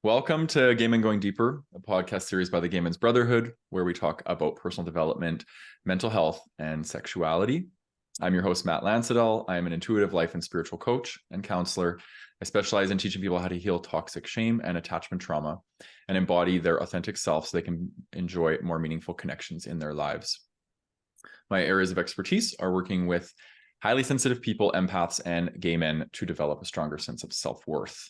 Welcome to Game and Going Deeper, a podcast series by the Game Men's Brotherhood, where we talk about personal development, mental health, and sexuality. I'm your host, Matt Lansedal. I am an intuitive life and spiritual coach and counselor. I specialize in teaching people how to heal toxic shame and attachment trauma and embody their authentic self so they can enjoy more meaningful connections in their lives. My areas of expertise are working with highly sensitive people, empaths, and gay men to develop a stronger sense of self-worth.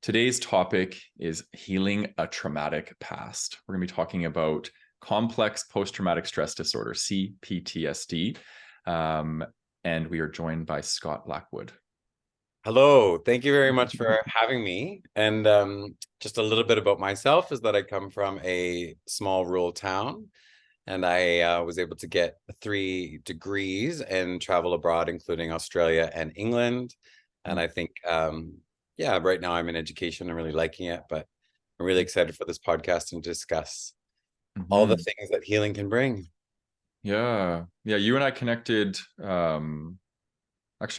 Today's topic is healing a traumatic past. We're going to be talking about complex post-traumatic stress disorder, CPTSD, and we are joined by Scott Blackwood. Hello, thank you very much for having me. And just a little bit about myself is that I come from a small rural town, and I was able to get 3 degrees and travel abroad, including Australia and England. And I think yeah, right now I'm in education. I'm really liking it, but I'm really excited for this podcast and discuss all the things that healing can bring. Yeah. You and I connected. Actually,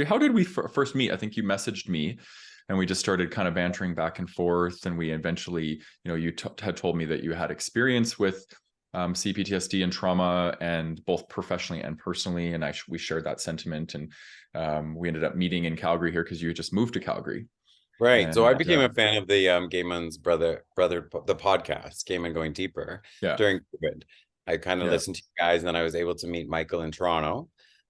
how did we first meet? I think you messaged me and we just started kind of bantering back and forth. And we eventually, you had told me that you had experience with CPTSD and trauma, and both professionally and personally. And we shared that sentiment. And we ended up meeting in Calgary here because you had just moved to Calgary. Right. So I became a fan of the Game Men's the podcast, Game and Going Deeper, during COVID. I kind of listened to you guys, and then I was able to meet Michael in Toronto.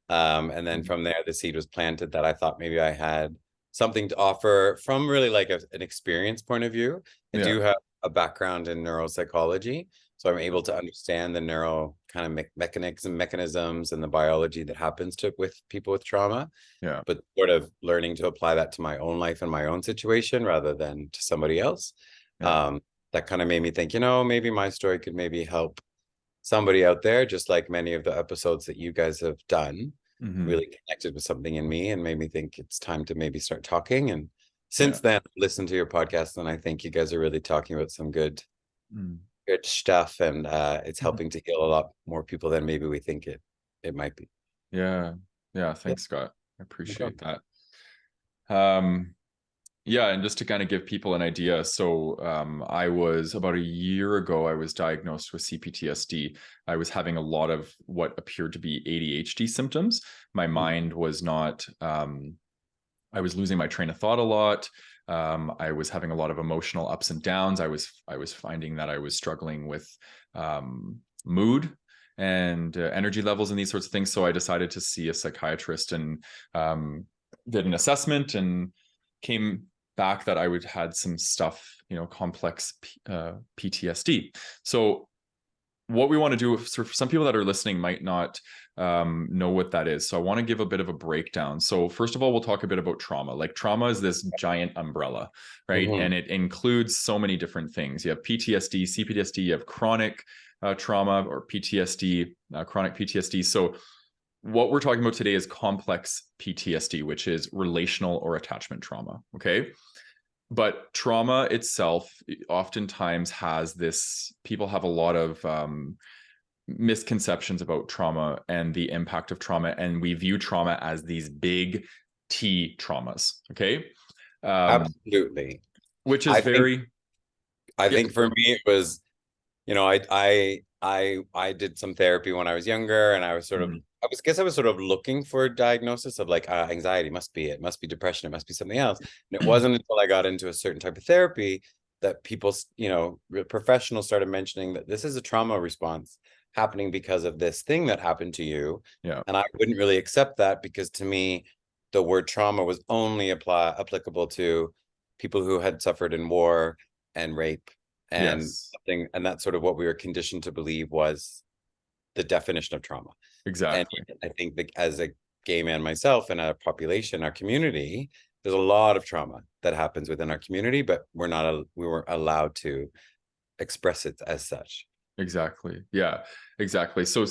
And then from there, the seed was planted that I thought maybe I had something to offer from really like an experience point of view. I do have a background in neuropsychology, so I'm able to understand the neuro kind of mechanisms and the biology that happens with people with trauma. Yeah. But sort of learning to apply that to my own life and my own situation rather than to somebody else. That kind of made me think, maybe my story could maybe help somebody out there, just like many of the episodes that you guys have done, really connected with something in me and made me think it's time to maybe start talking. And since then, listen to your podcast, and I think you guys are really talking about some good stuff, and it's helping to heal a lot more people than maybe we think it might be. Thanks, Scott. I appreciate that. And just to kind of give people an idea, so I was about a year ago, I was diagnosed with CPTSD. I was having a lot of what appeared to be ADHD symptoms. My mind was not, I was losing my train of thought a lot. I was having a lot of emotional ups and downs. I was finding that I was struggling with mood and energy levels and these sorts of things. So I decided to see a psychiatrist and did an assessment and came back that I had some stuff, complex PTSD. So what we want to do, for some people that are listening might not know what that is. So I want to give a bit of a breakdown. So first of all, we'll talk a bit about trauma. Like, trauma is this giant umbrella, right? And it includes so many different things. You have PTSD, CPTSD, you have chronic trauma, or PTSD, chronic PTSD. So what we're talking about today is complex PTSD, which is relational or attachment trauma. Okay. But trauma itself oftentimes has people have a lot of misconceptions about trauma and the impact of trauma. And we view trauma as these big T traumas. Okay. Absolutely. Which is I think for me, it was, I did some therapy when I was younger, and I was sort of, I was sort of looking for a diagnosis of like anxiety, must be depression, it must be something else. And it wasn't until I got into a certain type of therapy that people, professionals started mentioning that this is a trauma response happening because of this thing that happened to you. And I wouldn't really accept that, because to me, the word trauma was only applicable to people who had suffered in war and rape and something, and that's sort of what we were conditioned to believe was the definition of trauma. Exactly. And I think that as a gay man myself, and our population, our community, there's a lot of trauma that happens within our community, but we weren't allowed to express it as such. Exactly. Yeah, exactly. So,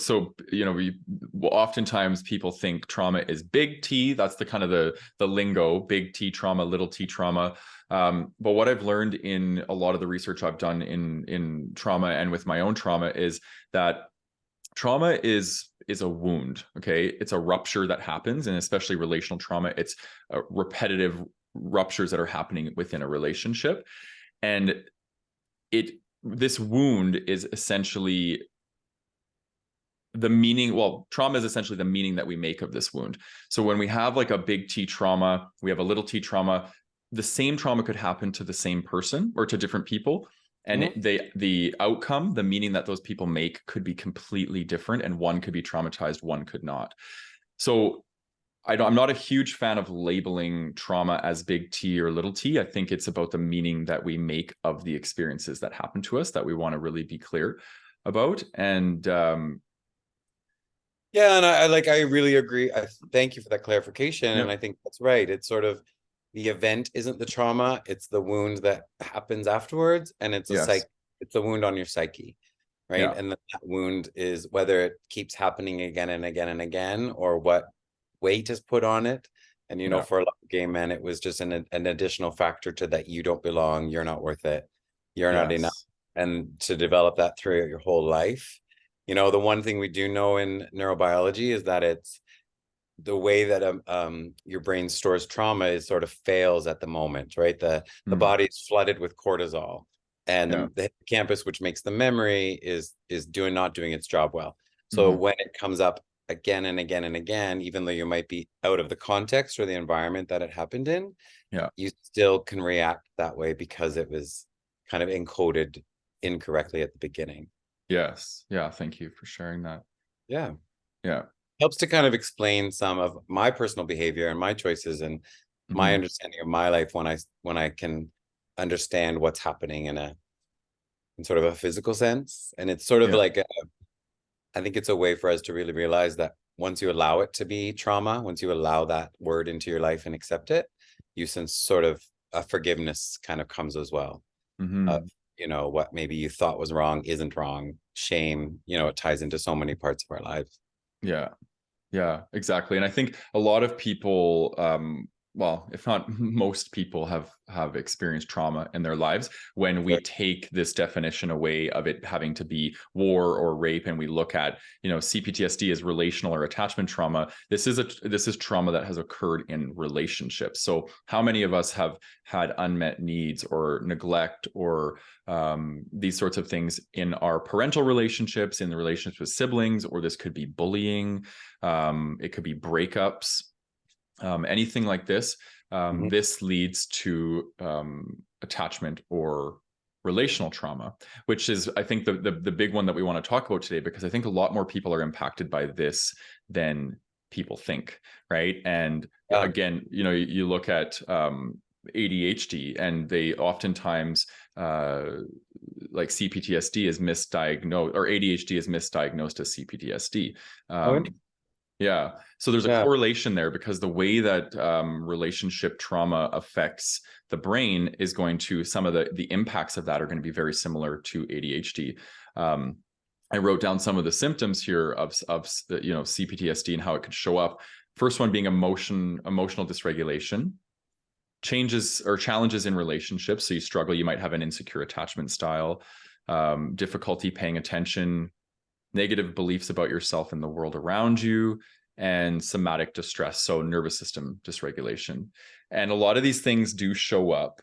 oftentimes people think trauma is big T. That's the kind of the lingo, big T trauma, little T trauma. But what I've learned in a lot of the research I've done in trauma and with my own trauma is that trauma is a wound. Okay. It's a rupture that happens, and especially relational trauma. It's repetitive ruptures that are happening within a relationship. And this wound is essentially the meaning. Well, trauma is essentially the meaning that we make of this wound. So when we have like a big T trauma, we have a little T trauma, the same trauma could happen to the same person or to different people. And the outcome, the meaning that those people make could be completely different. And one could be traumatized, one could not. So I'm not a huge fan of labeling trauma as big T or little t. I think it's about the meaning that we make of the experiences that happen to us that we want to really be clear about. And yeah, and I really agree. I thank you for that clarification. Yeah. And I think that's right. It's sort of the event isn't the trauma, it's the wound that happens afterwards. And it's it's a wound on your psyche, right? Yeah. And that wound is whether it keeps happening again and again and again, or what weight is put on it. And you know, for a lot of gay men, it was just an additional factor to that: you don't belong, you're not worth it, you're not enough. And to develop that throughout your whole life. You know, the one thing we do know in neurobiology is that it's the way that your brain stores trauma is sort of fails at the moment, right? The body is flooded with cortisol, and the hippocampus, which makes the memory, is not doing its job well. So when it comes up again and again and again, even though you might be out of the context or the environment that it happened in, you still can react that way because it was kind of encoded incorrectly at the beginning. Yes. Yeah. Thank you for sharing that. Yeah. Yeah. Helps to kind of explain some of my personal behavior and my choices and my understanding of my life when I can understand what's happening in sort of a physical sense. And it's sort of like I think it's a way for us to really realize that once you allow it to be trauma, once you allow that word into your life and accept it, you sense sort of a forgiveness kind of comes as well. Of, you know, what maybe you thought was wrong isn't wrong. Shame, you know, it ties into so many parts of our lives. Yeah, exactly. And I think a lot of people, well, if not most people, have experienced trauma in their lives. When we take this definition away of it having to be war or rape, and we look at, you know, CPTSD as relational or attachment trauma, this is trauma that has occurred in relationships. So how many of us have had unmet needs or neglect or these sorts of things in our parental relationships, in the relationships with siblings, or this could be bullying, it could be breakups. Anything like this, this leads to attachment or relational trauma, which is, I think, the big one that we want to talk about today, because I think a lot more people are impacted by this than people think, right? And again, you know, you look at ADHD, and they oftentimes like CPTSD is misdiagnosed, or ADHD is misdiagnosed as CPTSD. Yeah. So there's a correlation there, because the way that relationship trauma affects the brain is going to, some of the impacts of that are going to be very similar to ADHD. I wrote down some of the symptoms here of you know, CPTSD and how it could show up. First one being emotional dysregulation, changes or challenges in relationships. So you struggle, you might have an insecure attachment style, difficulty paying attention, negative beliefs about yourself and the world around you, and somatic distress, so nervous system dysregulation. And a lot of these things do show up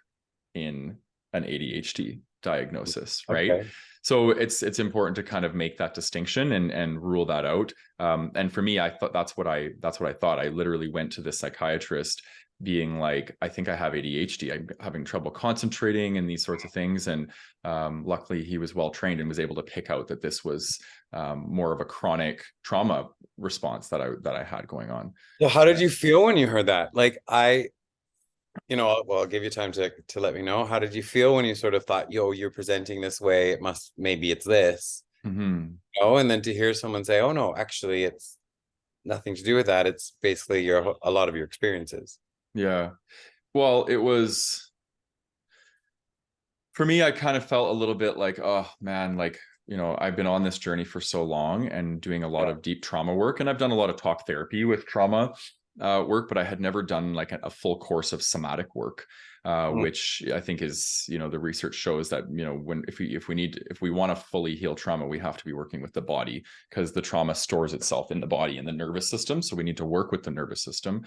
in an ADHD diagnosis, right? So it's important to kind of make that distinction and rule that out. And for me, I thought that's what I thought. I literally went to the psychiatrist being like, I think I have ADHD. I'm having trouble concentrating and these sorts of things. And luckily he was well trained and was able to pick out that this was more of a chronic trauma response that I had going on. So how did you feel when you heard that? Like you know, well, I'll give you time to let me know. How did you feel when you sort of thought, yo, you're presenting this way, maybe it's this, oh, and then to hear someone say, oh no, actually it's nothing to do with that. It's basically a lot of your experiences. Yeah. Well, it was, for me, I kind of felt a little bit like, oh man, like, you know, I've been on this journey for so long and doing a lot of deep trauma work, and I've done a lot of talk therapy with trauma work, but I had never done like a full course of somatic work, which I think is, you know, the research shows that, you know, if we want to fully heal trauma, we have to be working with the body, because the trauma stores itself in the body and the nervous system. So we need to work with the nervous system.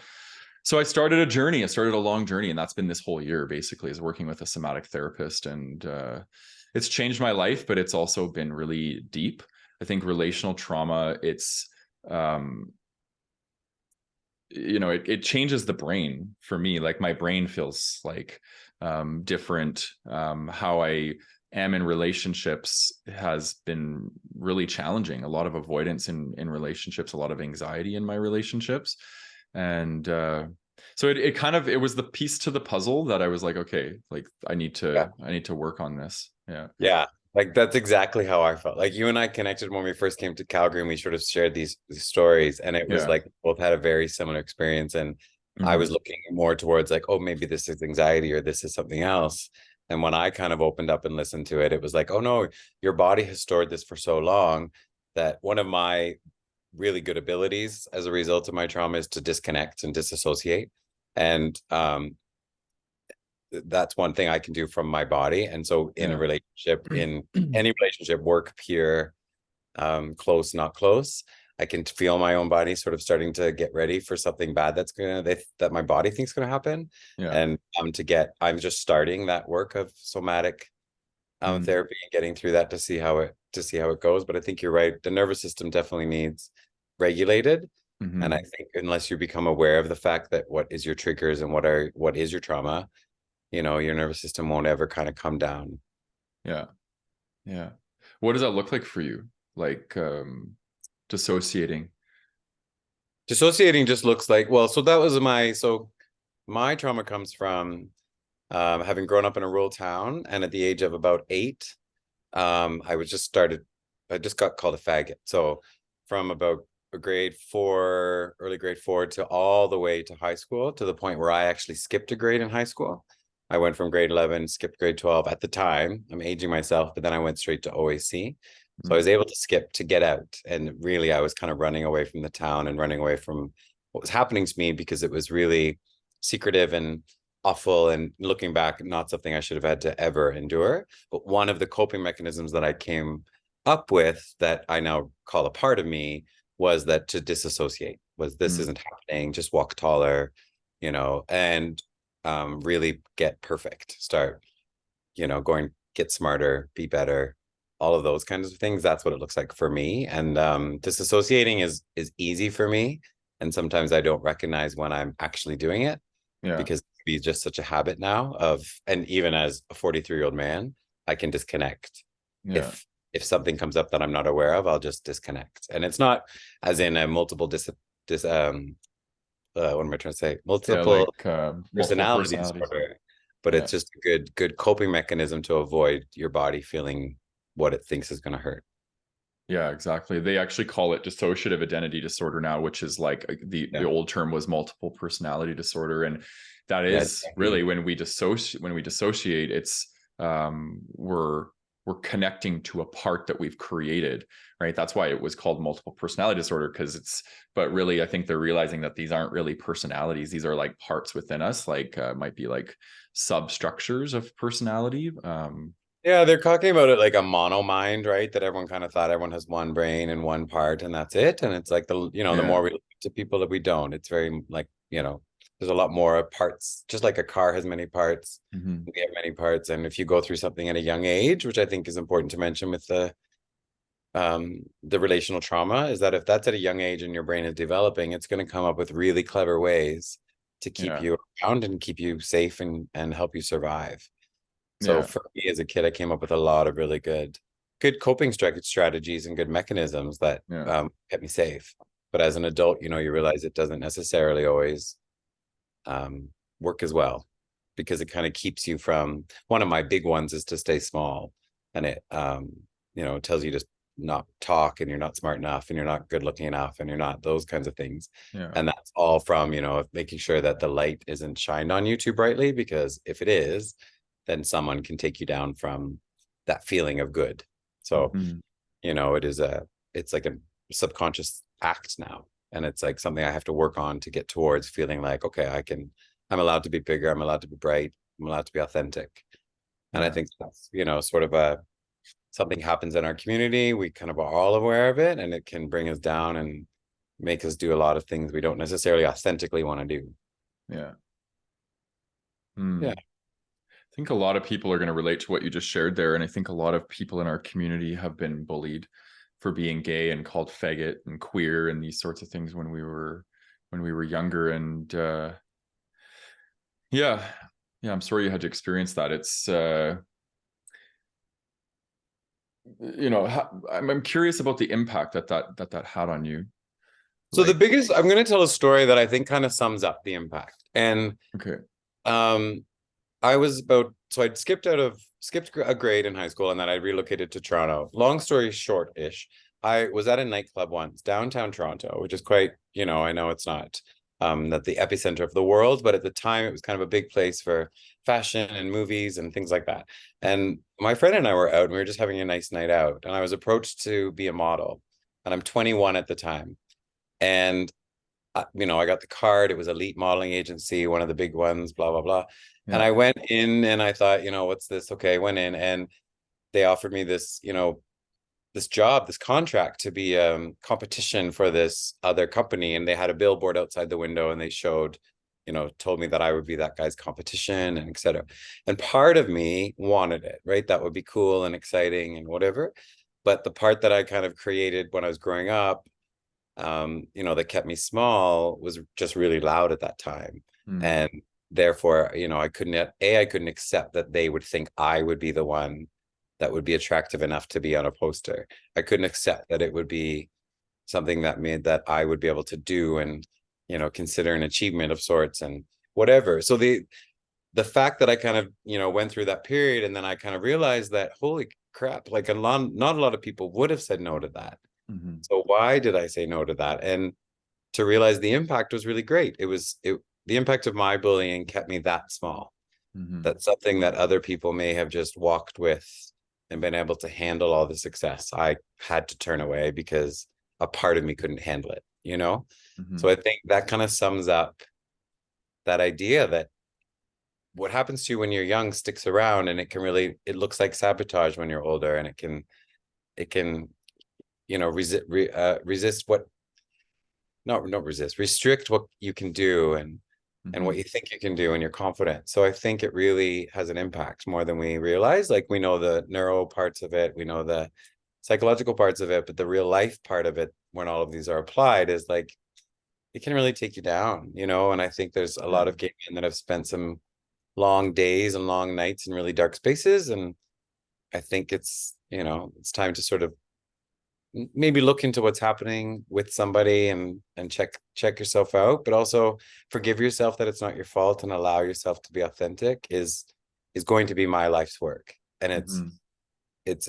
So I started a journey. I started a long journey, and that's been this whole year basically, is working with a somatic therapist, and it's changed my life, but it's also been really deep. I think relational trauma, it's it changes the brain for me. Like my brain feels like different. How I am in relationships has been really challenging. A lot of avoidance in relationships, a lot of anxiety in my relationships. And so it was the piece to the puzzle that I was like, okay, like I need to work on this. Yeah, like that's exactly how I felt. Like you and I connected when we first came to Calgary, and we sort of shared these stories, and it was like both had a very similar experience. And I was looking more towards like, oh, maybe this is anxiety or this is something else. And when I kind of opened up and listened to it, it was like, oh no, your body has stored this for so long that one of my really good abilities as a result of my trauma is to disconnect and disassociate. And that's one thing I can do from my body. And so in a relationship, in any relationship, work, peer, close, not close, I can feel my own body sort of starting to get ready for something bad that my body thinks going to happen. And I'm just starting that work of somatic therapy and getting through that to see how it goes. But I think you're right. The nervous system definitely needs regulated. And I think unless you become aware of the fact that what is your triggers and what is your trauma, your nervous system won't ever kind of come down. Yeah. What does that look like for you? Like dissociating just looks like, well, so that was my trauma comes from having grown up in a rural town, and at the age of about 8, I just got called a faggot. So from about early grade 4 to all the way to high school, to the point where I actually skipped a grade in high school. I went from grade 11, skipped grade 12 at the time. I'm aging myself, but then I went straight to OAC. So I was able to skip to get out. And really, I was kind of running away from the town and running away from what was happening to me, because it was really secretive and awful. And looking back, not something I should have had to ever endure. But one of the coping mechanisms that I came up with that I now call a part of me was that to disassociate, was this isn't happening, just walk taller, and really get perfect, start, going, get smarter, be better, all of those kinds of things. That's what it looks like for me. And disassociating is easy for me. And sometimes I don't recognize when I'm actually doing it, because it's just such a habit now and even as a 43-year-old man, I can disconnect. If something comes up that I'm not aware of, I'll just disconnect. And it's not as in a multiple what am I trying to say? Multiple personality disorder, but it's just a good coping mechanism to avoid your body feeling what it thinks is going to hurt. Yeah, exactly. They actually call it dissociative identity disorder now, which is like the old term was multiple personality disorder. And that is really when we dissociate, it's we're connecting to a part that we've created, right? That's why it was called multiple personality disorder, but really, I think they're realizing that these aren't really personalities. These are like parts within us, like might be like substructures of personality. They're talking about it like a mono mind, right? That everyone kind of thought everyone has one brain and one part, and that's it. And it's like the more we look to people that we don't, it's very like, there's a lot more parts, just like a car has many parts. We have many parts. And if you go through something at a young age, which I think is important to mention with the relational trauma, is that if that's at a young age and your brain is developing, it's going to come up with really clever ways to keep you around and keep you safe and help you survive. So for me as a kid, I came up with a lot of really good coping strategies and good mechanisms that kept me safe. But as an adult, you realize it doesn't necessarily always work as well, because it kind of keeps you from, one of my big ones is to stay small. And it, it tells you to not talk, and you're not smart enough, and you're not good looking enough, and you're not those kinds of things. And that's all from, making sure that the light isn't shined on you too brightly, because if it is, then someone can take you down from that feeling of good. So, it's like a subconscious act now. And it's like something I have to work on to get towards feeling like, okay, I'm allowed to be bigger. I'm allowed to be bright. I'm allowed to be authentic. And I think that's, sort of something happens in our community. We kind of are all aware of it, and it can bring us down and make us do a lot of things we don't necessarily authentically want to do. Yeah. Yeah. I think a lot of people are going to relate to what you just shared there. And I think a lot of people in our community have been bullied for being gay and called faggot and queer and these sorts of things when we were younger. And yeah, I'm sorry you had to experience that. It's I'm curious about the impact that had on you. So the biggest, I'm going to tell a story that I think kind of sums up the impact. And okay. I was I'd skipped a grade in high school, and then I relocated to Toronto. Long story short-ish, I was at a nightclub once, downtown Toronto, which is quite, I know it's not not the epicenter of the world, but at the time it was kind of a big place for fashion and movies and things like that. And my friend and I were out, and we were just having a nice night out, and I was approached to be a model, and I'm 21 at the time. And I got the card. It was Elite Modeling Agency, one of the big ones, blah, blah, blah. Yeah. And I went in and I thought, what's this? Okay, I went in and they offered me this, this job, this contract to be competition for this other company. And they had a billboard outside the window and they showed, told me that I would be that guy's competition and et cetera. And part of me wanted it, right? That would be cool and exciting and whatever. But the part that I kind of created when I was growing up, that kept me small was just really loud at that time. And therefore, I couldn't accept that they would think I would be the one that would be attractive enough to be on a poster. I couldn't accept that it would be something that I would be able to do and, consider an achievement of sorts and whatever. So the fact that I kind of, went through that period, and then I kind of realized that, holy crap, like not a lot of people would have said no to that. So why did I say no to that? And to realize the impact was really great. The impact of my bullying kept me that small. That's something that other people may have just walked with and been able to handle all the success. I had to turn away because a part of me couldn't handle it, So I think that kind of sums up that idea that what happens to you when you're young sticks around, and it looks like sabotage when you're older, and it can restrict what you can do and what you think you can do, and you're confident. So I think it really has an impact more than we realize. Like, we know the neuro parts of it, we know the psychological parts of it, but the real life part of it, when all of these are applied, is like, it can really take you down, and I think there's a lot of gay men that have spent some long days and long nights in really dark spaces, and I think it's time to sort of maybe look into what's happening with somebody and check yourself out, but also forgive yourself that it's not your fault, and allow yourself to be authentic is going to be my life's work. And it's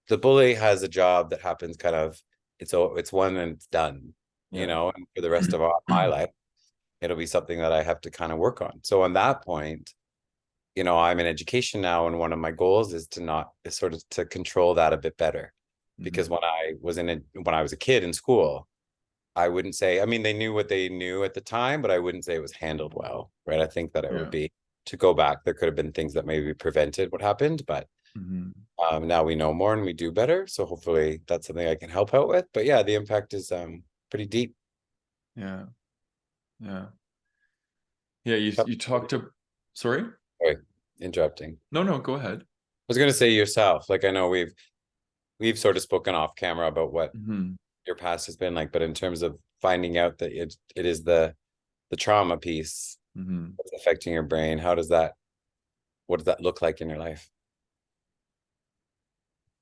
the bully has a job that happens kind of, it's one and it's done, and for the rest of my life, it'll be something that I have to kind of work on. So on that point, I'm in education now, and one of my goals is to control that a bit better. Because when I was a kid in school, I wouldn't say, I mean, they knew what they knew at the time, but I wouldn't say it was handled well, right? I think that it would be, to go back, there could have been things that maybe prevented what happened, but now we know more and we do better. So hopefully that's something I can help out with. But yeah, the impact is pretty deep. Yeah. You talked to, sorry, interrupting. No, go ahead. I was going to say yourself, like, I know we've sort of spoken off camera about what your past has been like, but in terms of finding out that it is the trauma piece that's affecting your brain, what does that look like in your life?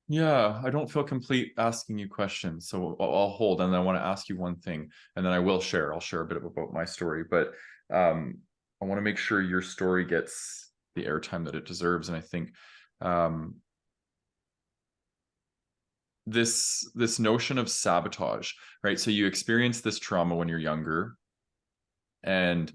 Yeah, I don't feel complete asking you questions, so I'll hold, and then I want to ask you one thing, and then I'll share a bit about my story, but I want to make sure your story gets the airtime that it deserves. And I think this notion of sabotage, right? So you experience this trauma when you're younger, and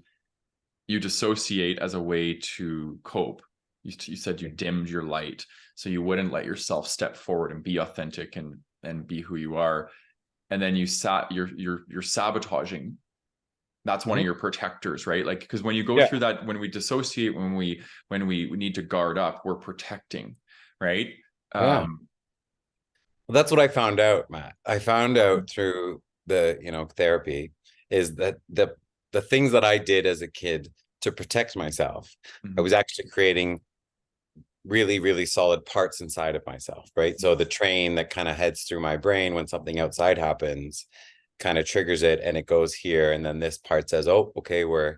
you dissociate as a way to cope. You said you dimmed your light, so you wouldn't let yourself step forward and be authentic and be who you are. And then you're sabotaging. That's one of your protectors, right? Like, because when you go through that, when we dissociate, when we need to guard up, we're protecting, right? Well, that's what I found out, Matt. I found out through the therapy, is that the things that I did as a kid to protect myself, I was actually creating really, really solid parts inside of myself, right? So the train that kind of heads through my brain when something outside happens kind of triggers it, and it goes here, and then this part says, oh, okay, we're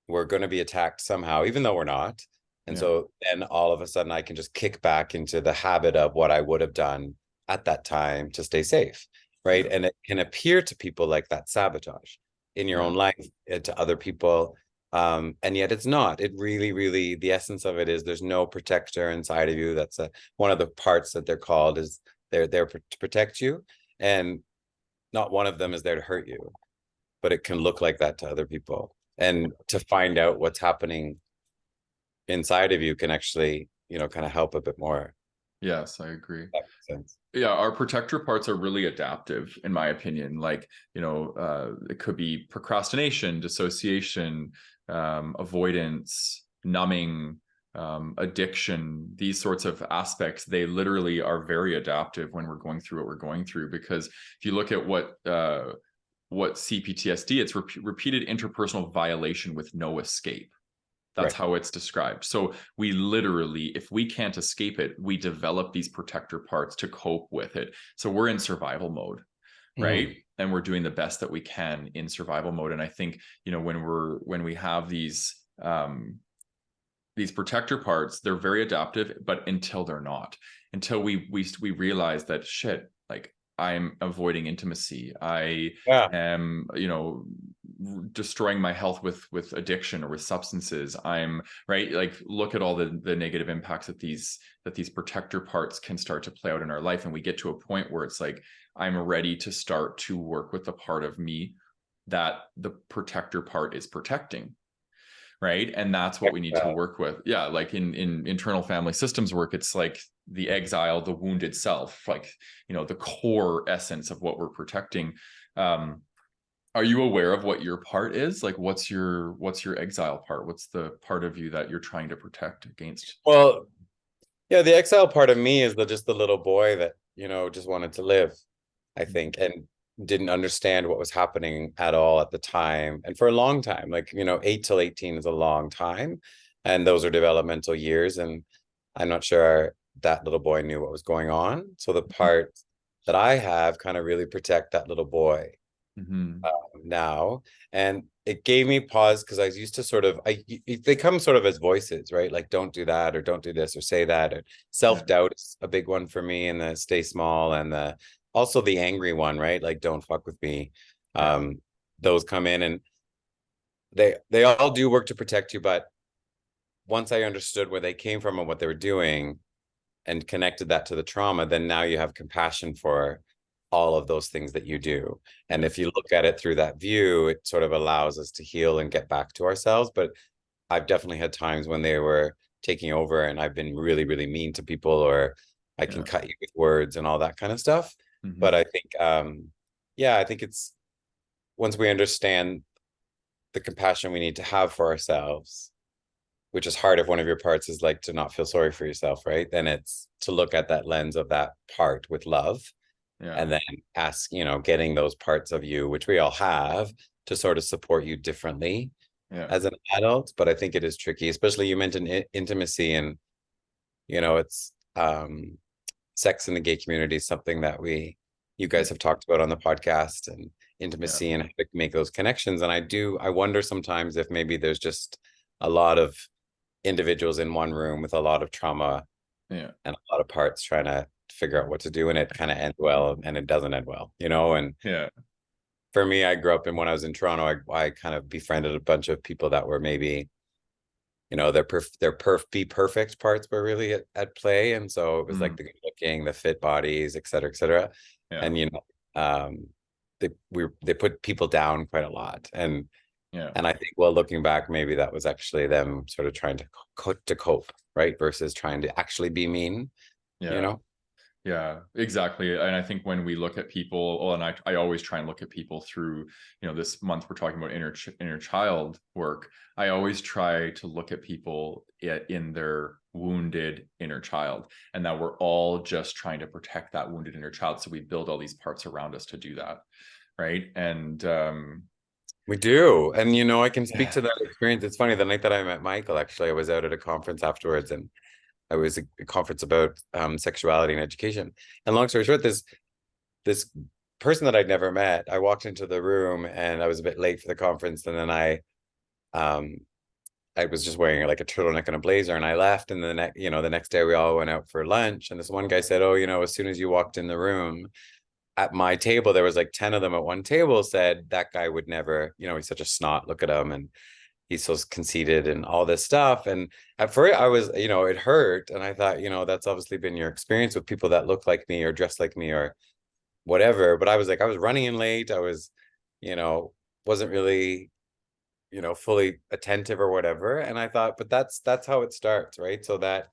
going to be attacked somehow, even though we're not. And so then all of a sudden I can just kick back into the habit of what I would have done at that time to stay safe, right? And it can appear to people like that sabotage in your own life, to other people, and yet it's not. It really, really, the essence of it is there's no protector inside of you. That's one of the parts that they're called, is they're there to protect you, and not one of them is there to hurt you, but it can look like that to other people. And to find out what's happening inside of you can actually, kind of help a bit more. Yes, I agree. That makes sense. Yeah, our protector parts are really adaptive, in my opinion. Like, it could be procrastination, dissociation, avoidance, numbing, addiction, these sorts of aspects. They literally are very adaptive when we're going through what we're going through. Because if you look at what CPTSD, it's repeated interpersonal violation with no escape. That's how it's described. So we literally, if we can't escape it, we develop these protector parts to cope with it. So we're in survival mode, right? And we're doing the best that we can in survival mode. And I think, when we have these protector parts, they're very adaptive, but until they're not, until we realize that shit, like, I'm avoiding intimacy. I am, destroying my health with addiction or with substances. I'm right. Like, look at all the negative impacts that these protector parts can start to play out in our life. And we get to a point where it's like, I'm ready to start to work with the part of me that the protector part is protecting. Right. And that's what we need to work with. Yeah. Like in internal family systems work, it's like the exile, the wounded self, like, the core essence of what we're protecting. Are you aware of what your part is? Like, what's your exile part? What's the part of you that you're trying to protect against? Well, yeah, the exile part of me is just the little boy that, just wanted to live, I think, and didn't understand what was happening at all at the time. And for a long time, like, 8 till 18 is a long time. And those are developmental years. And I'm not sure that little boy knew what was going on. So the part that I have kind of really protect that little boy now. And it gave me pause, because I used to they come sort of as voices, right? Like, don't do that, or don't do this, or say that. Or self-doubt is a big one for me, and the stay small, and also the angry one, right? Like, don't fuck with me. Those come in, and they all do work to protect you. But once I understood where they came from and what they were doing, and connected that to the trauma, then now you have compassion for all of those things that you do. And if you look at it through that view, it sort of allows us to heal and get back to ourselves. But I've definitely had times when they were taking over, and I've been really, really mean to people, or I can cut you with words and all that kind of stuff. But I think, I think it's, once we understand the compassion we need to have for ourselves, which is hard if one of your parts is like to not feel sorry for yourself, right? Then it's to look at that lens of that part with love. And then ask, getting those parts of you, which we all have, to sort of support you differently as an adult. But I think it is tricky, especially you mentioned intimacy, and, it's sex in the gay community is something that you guys have talked about on the podcast, and intimacy and how to make those connections. And I wonder sometimes if maybe there's just a lot of individuals in one room with a lot of trauma and a lot of parts trying to figure out what to do, and it kind of ends well, and it doesn't end well, and for me, I grew up, and when I was in Toronto, I kind of befriended a bunch of people that were maybe, their be perfect parts were really at play. And so it was like the good looking, the fit bodies, et cetera, and they put people down quite a lot. And I think, well, looking back, maybe that was actually them sort of trying to cope, right, versus trying to actually be mean. Yeah, exactly. And I think when we look at people, and I always try and look at people through, this month we're talking about inner child work. I always try to look at people in their wounded inner child, and that we're all just trying to protect that wounded inner child. So we build all these parts around us to do that. Right. And We do. And, you know, I can speak to that experience. It's funny, the night that I met Michael, actually, I was out at a conference afterwards, and I was at a conference about sexuality and education. And long story short, this person that I'd never met, I walked into the room and I was a bit late for the conference. And then I was just wearing like a turtleneck and a blazer, and I left. And the next day we all went out for lunch. And this one guy said, "Oh, you know, as soon as you walked in the room at my table, there was like 10 of them at one table, said that guy would never, you know, he's such a snot, look at him. And he's so conceited and all this stuff." And at first I was, you know, it hurt. And I thought, you know, that's obviously been your experience with people that look like me or dress like me or whatever. But I was like, I was running in late. I was, you know, wasn't really, you know, fully attentive or whatever. And I thought, but that's how it starts, right? So that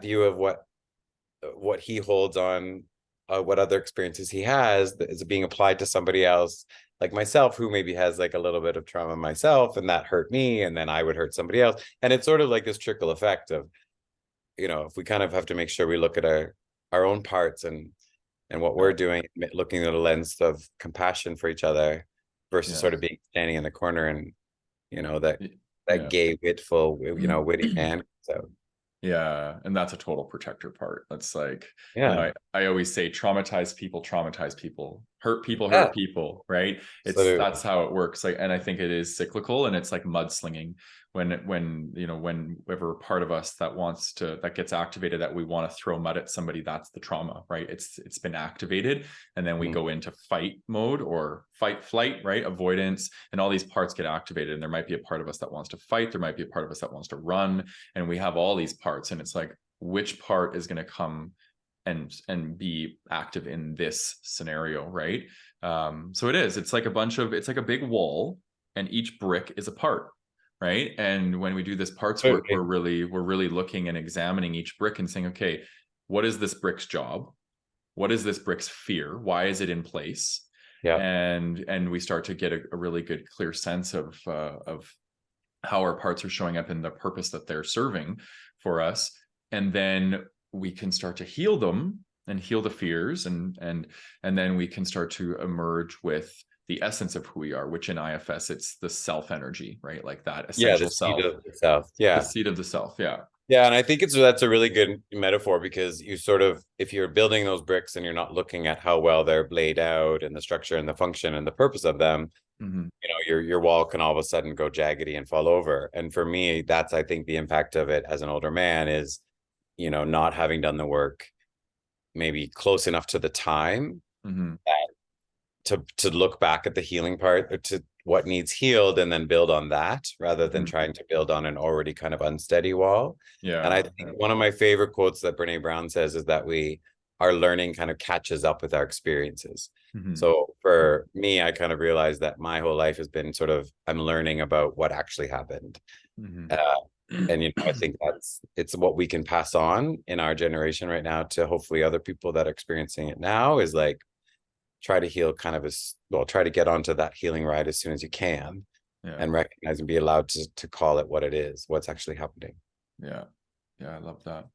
view of what he holds on, what other experiences he has is being applied to somebody else like myself, who maybe has like a little bit of trauma myself, and that hurt me, and then I would hurt somebody else. And it's sort of like this trickle effect of, you know, if we kind of have to make sure we look at our own parts and what we're doing, looking at a lens of compassion for each other versus sort of being standing in the corner and, you know, that gay, witful, you know, witty man. So yeah, and that's a total protector part. That's like, you know, I always say traumatize people, hurt people, right? That's how it works. Like, and I think it is cyclical, and it's like mudslinging when you know, whenever part of us that gets activated, that we want to throw mud at somebody, that's the trauma, right? It's been activated, and then we go into fight mode or fight, flight, right? Avoidance, and all these parts get activated. And there might be a part of us that wants to fight, there might be a part of us that wants to run, and we have all these parts, and it's like, which part is going to come and be active in this scenario, right? So it's like it's like a big wall, and each brick is a part, right? And when we do this parts work, we're really looking and examining each brick and saying, okay, what is this brick's job? What is this brick's fear? Why is it in place? And we start to get a really good, clear sense of how our parts are showing up in the purpose that they're serving for us. And then we can start to heal them and heal the fears, and then we can start to emerge with the essence of who we are, which in IFS, it's the self energy, right? Like that essential self. The seed of the self. Yeah, and I think that's a really good metaphor, because you sort of, if you're building those bricks and you're not looking at how well they're laid out and the structure and the function and the purpose of them, you know, your wall can all of a sudden go jaggedy and fall over. And for me, that's, I think, the impact of it as an older man is, you know, not having done the work maybe close enough to the time to look back at the healing part, or to what needs healed, and then build on that, rather than trying to build on an already kind of unsteady wall. And I think one of my favorite quotes that Brene Brown says is that our learning kind of catches up with our experiences. So for me, I kind of realized that my whole life has been sort of, I'm learning about what actually happened. And, you know, I think it's what we can pass on in our generation right now to hopefully other people that are experiencing it now, is like, try to heal kind of try to get onto that healing ride as soon as you can, and recognize and be allowed to call it what it is, what's actually happening. I love that.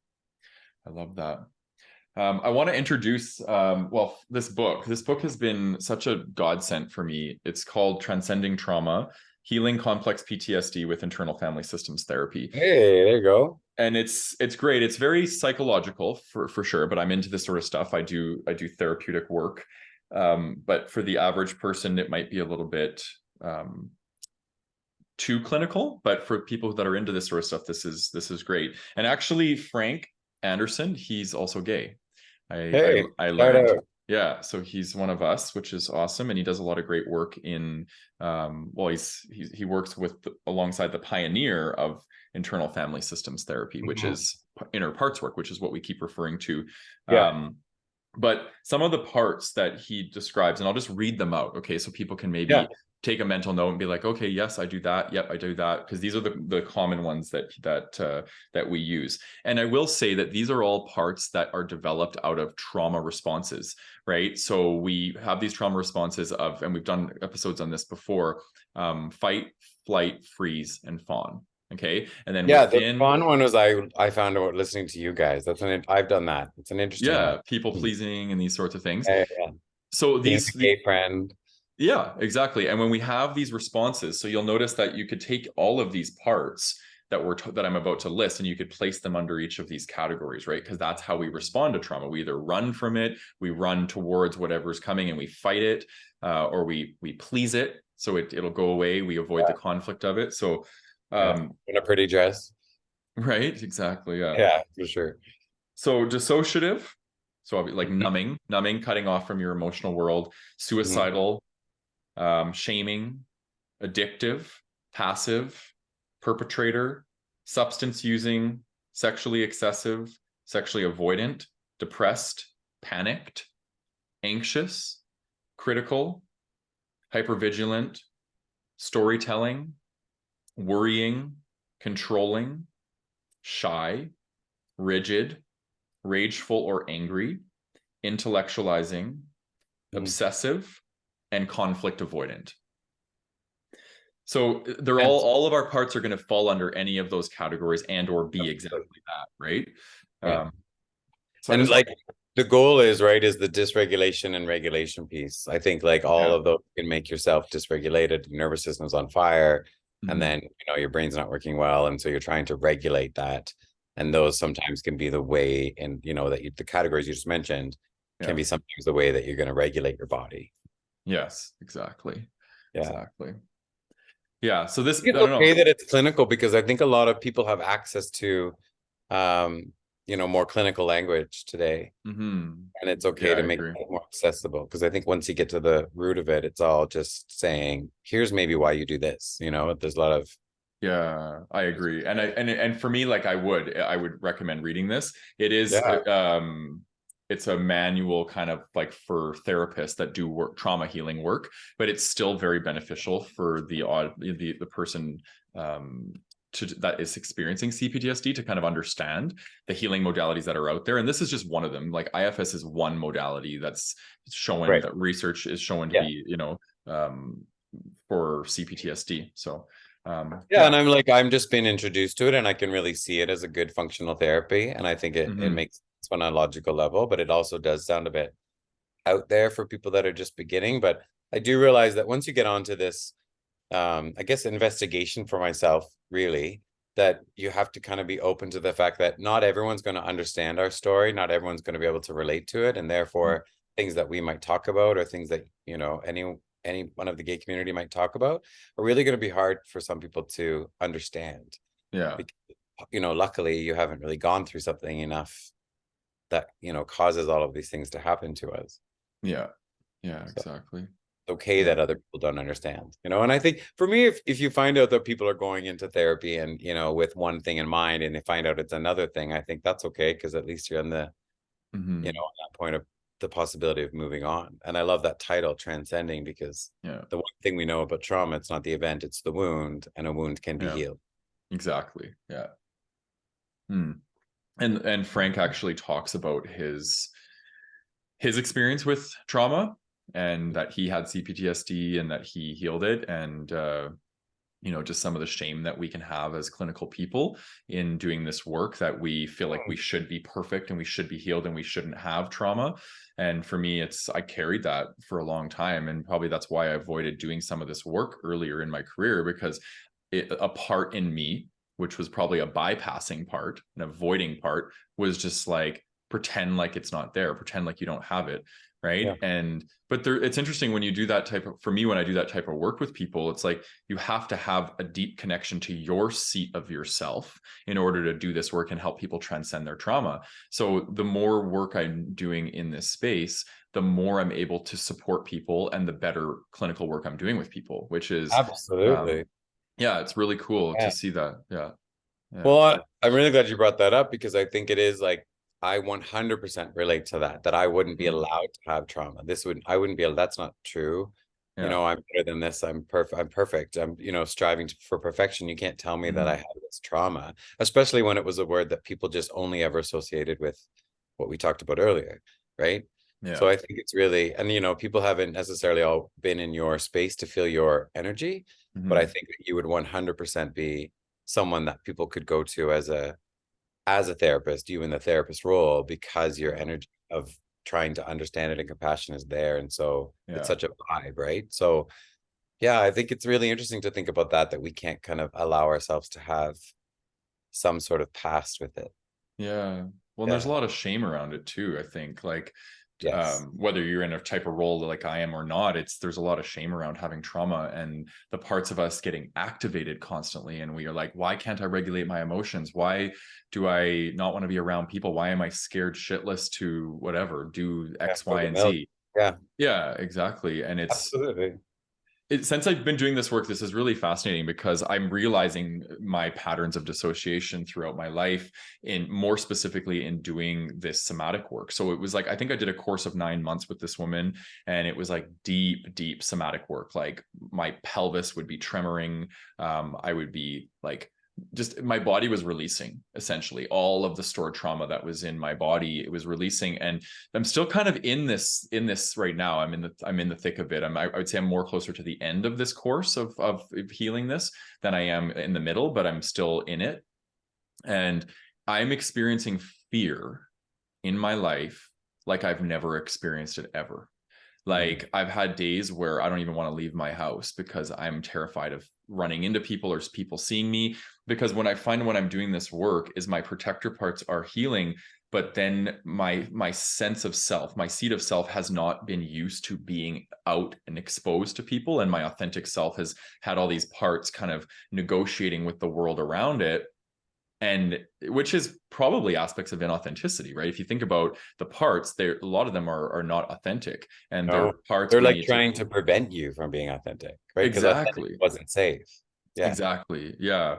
I want to introduce this book has been such a godsend for me. It's called Transcending Trauma: Healing Complex PTSD with Internal Family Systems Therapy. Hey, there you go. And it's great. It's very psychological for sure, but I'm into this sort of stuff. I do therapeutic work. But for the average person, it might be a little bit too clinical. But for people that are into this sort of stuff, this is great. And actually, Frank Anderson, he's also gay. I learned. So he's one of us, which is awesome, and he does a lot of great work in. He works alongside the pioneer of internal family systems therapy, which is inner parts work, which is what we keep referring to. But some of the parts that he describes, and I'll just read them out, okay? So people can maybe take a mental note and be like, okay, yes, I do that. Yep, I do that. Because these are the common ones that we use. And I will say that these are all parts that are developed out of trauma responses, right? So we have these trauma responses and we've done episodes on this before, fight, flight, freeze, and fawn. Okay. And then the fun one was I found out listening to you guys. I've done that. It's an interesting one. People pleasing and these sorts of things. Yeah. So being a gay friend. Yeah, exactly. And when we have these responses, so you'll notice that you could take all of these parts that I'm about to list, and you could place them under each of these categories, right? Because that's how we respond to trauma. We either run from it, we run towards whatever's coming and we fight it, or we please it, so it'll go away. We avoid the conflict of it. So, in a pretty dress, right? Exactly. Yeah, for sure. So dissociative, so like numbing, cutting off from your emotional world. Suicidal, shaming, addictive, passive, perpetrator, substance using, sexually excessive, sexually avoidant, depressed, panicked, anxious, critical, hypervigilant, storytelling, worrying, controlling, shy, rigid, rageful or angry, intellectualizing, obsessive, and conflict avoidant. So they're all of our parts are going to fall under any of those categories and or be exactly that, right? So and like the goal is, right, is the dysregulation and regulation piece. I think like all of those can make yourself dysregulated, your nervous system's on fire, and then your brain's not working well, and so you're trying to regulate that. And those sometimes can be the way, and that the categories you just mentioned can be sometimes the way that you're going to regulate your body. Yes, exactly. Yeah. Exactly. Yeah. So this, it's okay that it's clinical, because I think a lot of people have access to, more clinical language today, and it's okay to make it more accessible. Because I think once you get to the root of it, it's all just saying, here's maybe why you do this. There's a lot of. Yeah, I agree. And for me, like I would recommend reading this. It is, it's a manual kind of like for therapists that do trauma healing work, but it's still very beneficial for the person that is experiencing CPTSD to kind of understand the healing modalities that are out there. And this is just one of them. Like IFS is one modality that's showing that research is shown to be, for CPTSD. So and I'm just being introduced to it, and I can really see it as a good functional therapy, and I think it makes sense on a logical level, but it also does sound a bit out there for people that are just beginning. But I do realize that once you get onto this, I guess, investigation for myself, really, that you have to kind of be open to the fact that not everyone's going to understand our story, not everyone's going to be able to relate to it, and therefore things that we might talk about, or things that any one of the gay community might talk about, are really going to be hard for some people to understand. Yeah. Because, luckily you haven't really gone through something enough that, causes all of these things to happen to us. Yeah. Yeah, exactly. It's okay that other people don't understand, and I think for me, if you find out that people are going into therapy and, with one thing in mind, and they find out it's another thing, I think that's okay. Because at least you're on the, on that point of the possibility of moving on. And I love that title, Transcending, because the one thing we know about trauma, it's not the event, it's the wound, and a wound can be healed. Exactly. Yeah. And Frank actually talks about his experience with trauma, and that he had CPTSD and that he healed it, and just some of the shame that we can have as clinical people in doing this work, that we feel like we should be perfect and we should be healed and we shouldn't have trauma. And for me, I carried that for a long time, and probably that's why I avoided doing some of this work earlier in my career, because a part in me, which was probably a bypassing part, an avoiding part, was just like, pretend like it's not there, pretend like you don't have it. Right. But it's interesting when you do that for me, when I do that type of work with people, it's like you have to have a deep connection to your seat of yourself in order to do this work and help people transcend their trauma. So the more work I'm doing in this space, the more I'm able to support people, and the better clinical work I'm doing with people, which is absolutely, it's really cool to see that. Well, I'm really glad you brought that up, because I think it is like, I 100% relate to that I wouldn't be allowed to have trauma. I wouldn't be able, that's not true. I'm better than this. I'm perfect. I'm, striving for perfection. You can't tell me that I have this trauma, especially when it was a word that people just only ever associated with what we talked about earlier. Right. So I think it's really, and, people haven't necessarily all been in your space to feel your energy, but I think that you would 100% be someone that people could go to as a therapist, you in the therapist role, because your energy of trying to understand it, and compassion is there. And so it's such a vibe, right? So yeah, I think it's really interesting to think about that we can't kind of allow ourselves to have some sort of past with it. Yeah. Well, there's a lot of shame around it too, I think. Like, Yes. Whether you're in a type of role like I am or not, there's a lot of shame around having trauma and the parts of us getting activated constantly. And we are like, why can't I regulate my emotions? Why do I not want to be around people? Why am I scared shitless to whatever, do X, Y, and Z? Yeah. Yeah, exactly. And absolutely. Since I've been doing this work, this is really fascinating because I'm realizing my patterns of dissociation throughout my life, in more specifically in doing this somatic work. So it was like, I think I did a course of 9 months with this woman, and it was like deep somatic work. Like my pelvis would be tremoring. I would be like, just my body was releasing essentially all of the stored trauma that was in my body. It was releasing, and I'm still kind of in this right now. I'm in the thick of it. I would say I'm more closer to the end of this course of healing this than I am in the middle, but I'm still in it. And I'm experiencing fear in my life like I've never experienced it ever. Like I've had days where I don't even want to leave my house because I'm terrified of running into people or people seeing me. Because when I'm doing this work is my protector parts are healing, but then my sense of self, my seed of self has not been used to being out and exposed to people. And my authentic self has had all these parts kind of negotiating with the world around it. And which is probably aspects of inauthenticity, right? If you think about the parts, a lot of them are not authentic, and they're parts they're like trying to prevent you from being authentic, right? Because exactly wasn't safe. Yeah, exactly, yeah.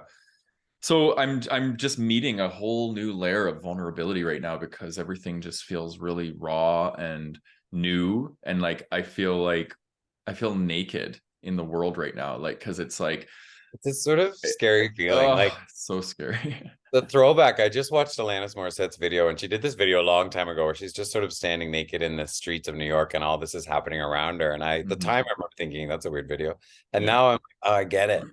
So I'm just meeting a whole new layer of vulnerability right now because everything just feels really raw and new, and like I feel naked in the world right now, like because it's like it's a sort of scary feeling. Like so scary. The throwback, I just watched Alanis Morissette's video, and she did this video a long time ago where she's just sort of standing naked in the streets of New York, and all this is happening around her. And the time I remember thinking that's a weird video, and now I'm like, oh, I get it.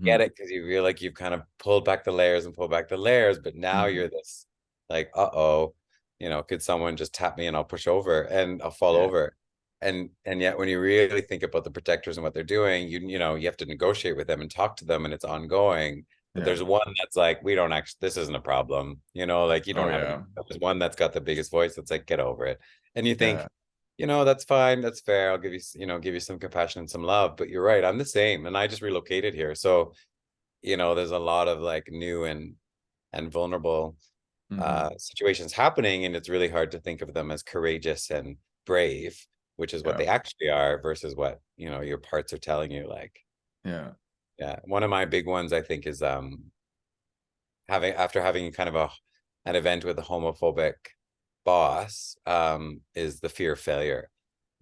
Get it, because you feel like you've kind of pulled back the layers and pulled back the layers, but now you're this like, could someone just tap me and I'll push over and I'll fall over. And yet when you really think about the protectors and what they're doing, you have to negotiate with them and talk to them, and it's ongoing. But there's one that's like, we don't actually, this isn't a problem, like you don't have there's one that's got the biggest voice that's like, get over it. And you think, that's fine, that's fair, I'll give you some compassion and some love. But you're right, I'm the same, and I just relocated here. So there's a lot of like new and vulnerable situations happening, and it's really hard to think of them as courageous and brave, which is what they actually are, versus what your parts are telling you. Like one of my big ones, I think, is having kind of an event with a homophobic boss, is the fear of failure.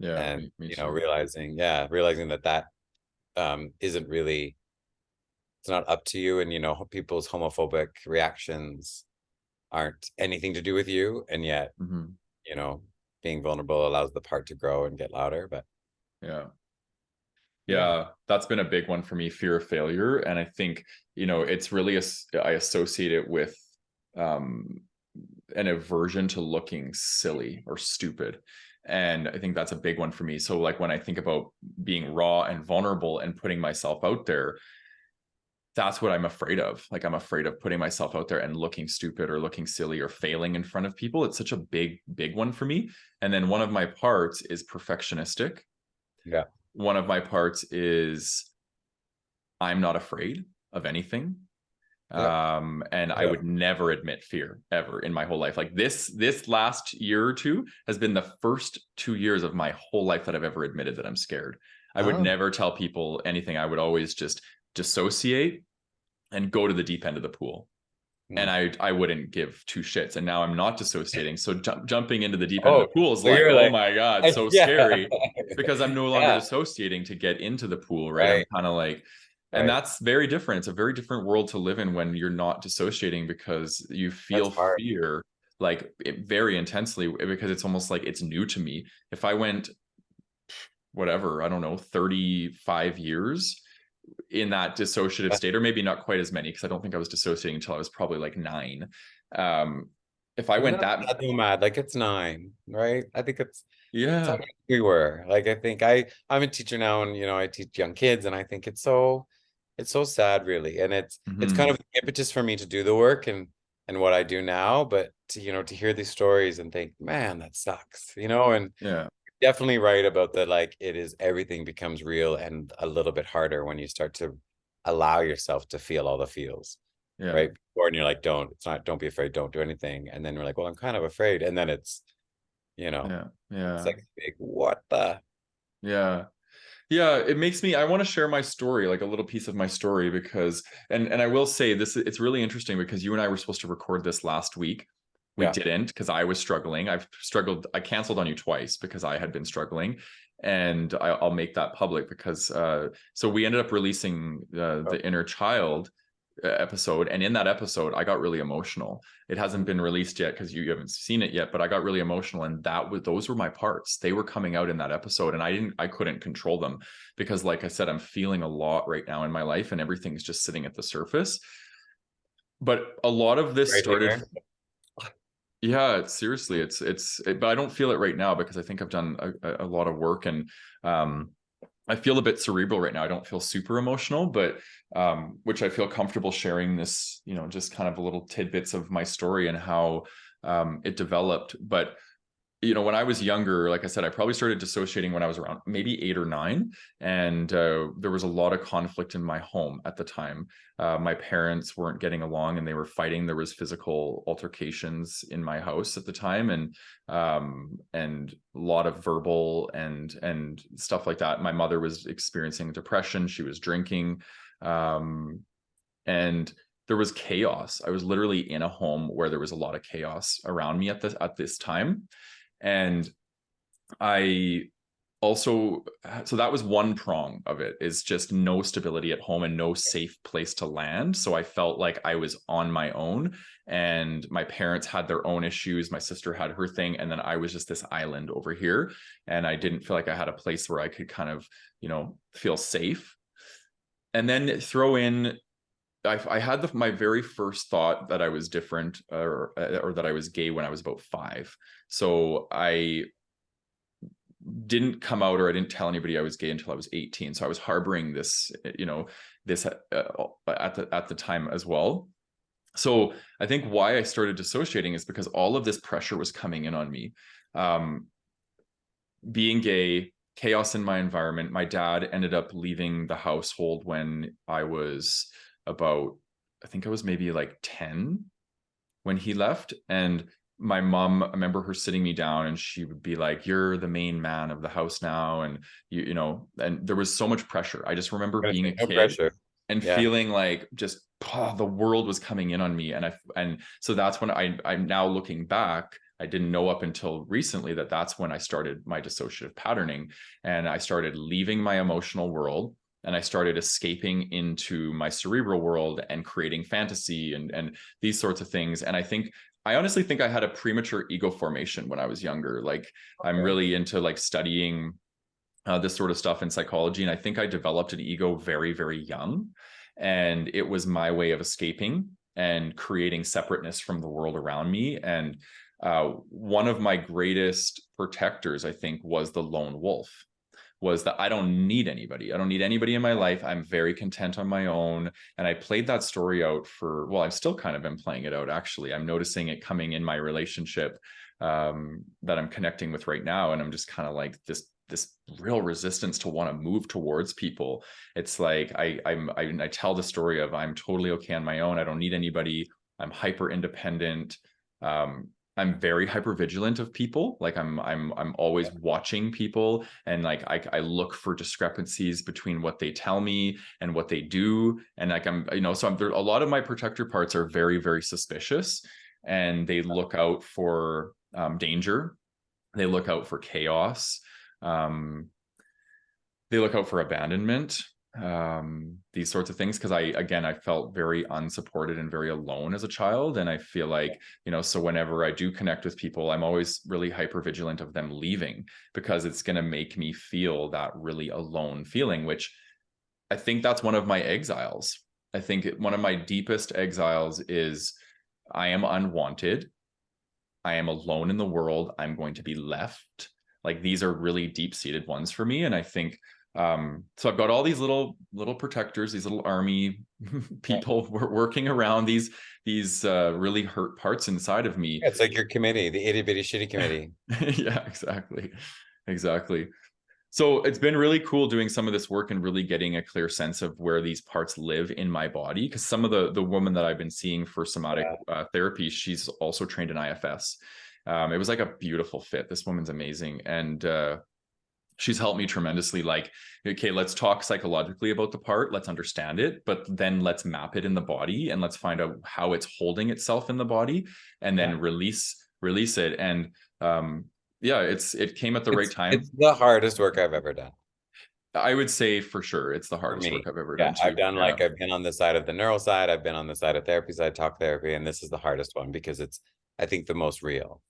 And realizing that isn't really, it's not up to you, and people's homophobic reactions aren't anything to do with you, and yet being vulnerable allows the part to grow and get louder. But that's been a big one for me, fear of failure. And I think it's really I associate it with an aversion to looking silly or stupid. And I think that's a big one for me. So like when I think about being raw and vulnerable and putting myself out there, that's what I'm afraid of. Like I'm afraid of putting myself out there and looking stupid or looking silly or failing in front of people. It's such a big one for me. And then one of my parts is perfectionistic. Yeah. One of my parts is I'm not afraid of anything. And I would never admit fear ever in my whole life. Like this last year or two has been the first 2 years of my whole life that I've ever admitted that I'm scared. I would never tell people anything. I would always just dissociate and go to the deep end of the pool. And I wouldn't give two shits. And now I'm not dissociating. So jumping into the deep end of the pool is like, oh my God, so scary, because I'm no longer dissociating to get into the pool, right? I'm kind of like, and that's very different. It's a very different world to live in when you're not dissociating, because you feel fear like very intensely, because it's almost like it's new to me. If I went, whatever, I don't know, 35 years in that dissociative state, or maybe not quite as many, because I don't think I was dissociating until I was probably like 9. if I went that mad, like it's 9, right? I think it's yeah. how we were. Like I think I'm a teacher now, and I teach young kids, and I think it's so sad, really. And it's kind of the impetus for me to do the work and what I do now, but to hear these stories and think, man, that sucks, and Yeah. definitely right about that. Like everything becomes real and a little bit harder when you start to allow yourself to feel all the feels. Yeah. Right. And you're like, don't be afraid, don't do anything. And then we're like, well, I'm kind of afraid. And then it's, Yeah. it's like big, what the? Yeah. Yeah, it makes me, I want to share my story, like a little piece of my story, because and I will say this, it's really interesting because you and I were supposed to record this last week. We didn't, because I was struggling. I canceled on you twice because I had been struggling. And I'll make that public because so we ended up releasing the inner child episode, and in that episode I got really emotional. It hasn't been released yet because you haven't seen it yet, but I got really emotional, and those were my parts. They were coming out in that episode, and I couldn't control them because, like I said, I'm feeling a lot right now in my life, and everything's just sitting at the surface. But a lot of this started yeah, seriously, but I don't feel it right now because I think I've done a lot of work, and I feel a bit cerebral right now. I don't feel super emotional, but which I feel comfortable sharing this, just kind of little tidbits of my story and how it developed. But when I was younger, like I said, I probably started dissociating when I was around maybe 8 or 9. And there was a lot of conflict in my home at the time. My parents weren't getting along and they were fighting. There was physical altercations in my house at the time, and a lot of verbal and stuff like that. My mother was experiencing depression. She was drinking. And there was chaos. I was literally in a home where there was a lot of chaos around me at this time. And I also, so that was one prong of it, is just no stability at home and no safe place to land. So I felt like I was on my own, and my parents had their own issues. My sister had her thing. And then I was just this island over here. And I didn't feel like I had a place where I could kind of, feel safe. And then throw in, I had my very first thought that I was different or that I was gay when I was about 5. So I didn't come out, or I didn't tell anybody I was gay until I was 18. So I was harboring this, this at the time as well. So I think why I started dissociating is because all of this pressure was coming in on me. Being gay, chaos in my environment. My dad ended up leaving the household when I was about, I think I was maybe like 10 when he left. And my mom, I remember her sitting me down and she would be like, you're the main man of the house now. And and there was so much pressure. I just remember being a kid and feeling like just the world was coming in on me. And so that's when I'm now looking back, I didn't know up until recently that that's when I started my dissociative patterning, and I started leaving my emotional world and I started escaping into my cerebral world and creating fantasy and these sorts of things. And I honestly think I had a premature ego formation when I was younger. Like I'm really into like studying this sort of stuff in psychology. And I think I developed an ego very, very young. And it was my way of escaping and creating separateness from the world around me. And one of my greatest protectors, I think, was the lone wolf. Was that I don't need anybody. I don't need anybody in my life. I'm very content on my own. And I played that story out I've still kind of been playing it out, actually. I'm noticing it coming in my relationship that I'm connecting with right now. And I'm just kind of like this real resistance to want to move towards people. It's like I tell the story of I'm totally okay on my own. I don't need anybody. I'm hyper independent. I'm very hyper vigilant of people. Like I'm always watching people, and like I look for discrepancies between what they tell me and what they do. And like there, a lot of my protector parts are very, very suspicious, and they look out for danger. They look out for chaos. They look out for abandonment, these sorts of things, because I felt very unsupported and very alone as a child. And I feel like, so whenever I do connect with people, I'm always really hyper vigilant of them leaving, because it's going to make me feel that really alone feeling, which I think that's one of my exiles. I think one of my deepest exiles is I am unwanted. I am alone in the world. I'm going to be left. Like, these are really deep-seated ones for me. And I think, so I've got all these little protectors, these little army people working around these really hurt parts inside of me. It's like your committee, the itty bitty shitty committee. Yeah, exactly. So it's been really cool doing some of this work and really getting a clear sense of where these parts live in my body. Because some of the woman that I've been seeing for somatic therapy, she's also trained in IFS. It was like a beautiful fit. This woman's amazing. And she's helped me tremendously. Like, okay, let's talk psychologically about the part. Let's understand it, but then let's map it in the body and let's find out how it's holding itself in the body, and then release it. And yeah, it came at the right time. It's the hardest work I've ever done. I would say for sure it's the hardest work I've ever done too. I've done like, I've been on the side of the neural side, I've been on the side of therapy side, talk therapy, and this is the hardest one because it's, I think, the most real.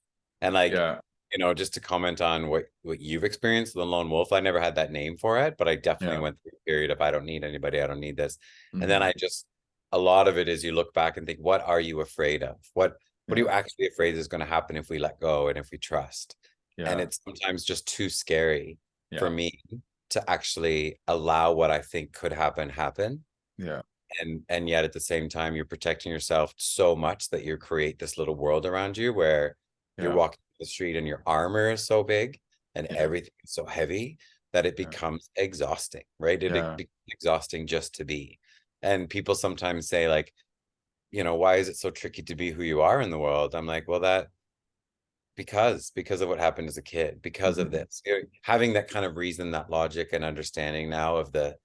And like, you know, just to comment on what you've experienced, the lone wolf, I never had that name for it, but I definitely went through a period of I don't need anybody, I don't need this. And then I just, a lot of it is you look back and think, what are you afraid of? What are you actually afraid is going to happen if we let go and if we trust? And it's sometimes just too scary for me to actually allow what I think could happen. And yet at the same time, you're protecting yourself so much that you create this little world around you where you're walking the street and your armor is so big and everything is so heavy that it becomes exhausting, right? It becomes exhausting just to be. And people sometimes say, like, you know, why is it so tricky to be who you are in the world? I'm like, well, because of what happened as a kid, because of this, having that kind of reason, that logic and understanding now of the,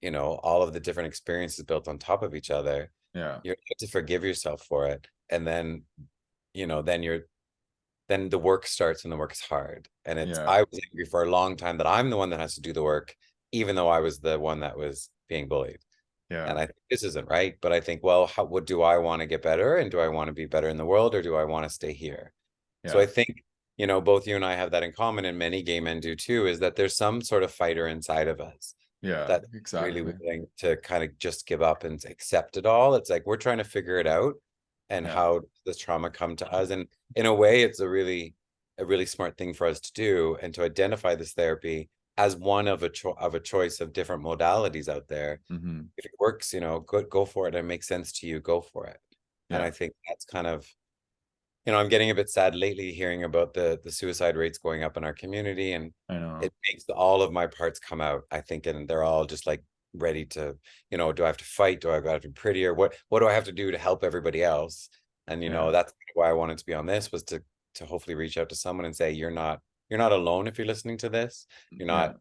you know, all of the different experiences built on top of each other. You're able to forgive yourself for it. And then, you know, then the work starts and the work is hard. And it's, I was angry for a long time that I'm the one that has to do the work, even though I was the one that was being bullied. And I think this isn't right. But I think, well, what do I want to get better? And do I want to be better in the world, or do I want to stay here? So I think, you know, both you and I have that in common, and many gay men do too, is that there's some sort of fighter inside of us. That's really willing to kind of just give up and accept it all. It's like, we're trying to figure it out. And how does this trauma come to us? And in a way, it's a really smart thing for us to do, and to identify this therapy as one of a choice of different modalities out there. If it works, you know, go for it, and it makes sense to you, go for it. And I think that's kind of, you know, I'm getting a bit sad lately hearing about the suicide rates going up in our community, and it makes all of my parts come out, I think, and they're all just like ready to, you know, do I have to fight? Do I have to be prettier? What do I have to do to help everybody else? And, you know, that's why I wanted to be on this, was to hopefully reach out to someone and say, you're not alone if you're listening to this. You're not,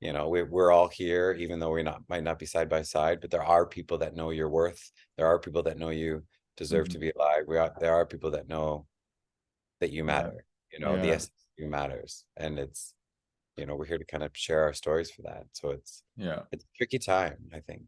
you know, we're all here, even though might not be side by side, but there are people that know your worth. There are people that know you deserve to be alive. There are people that know that you matter, you know, the essence of you matters. And it's, you know, we're here to kind of share our stories for that. So it's a tricky time, I think.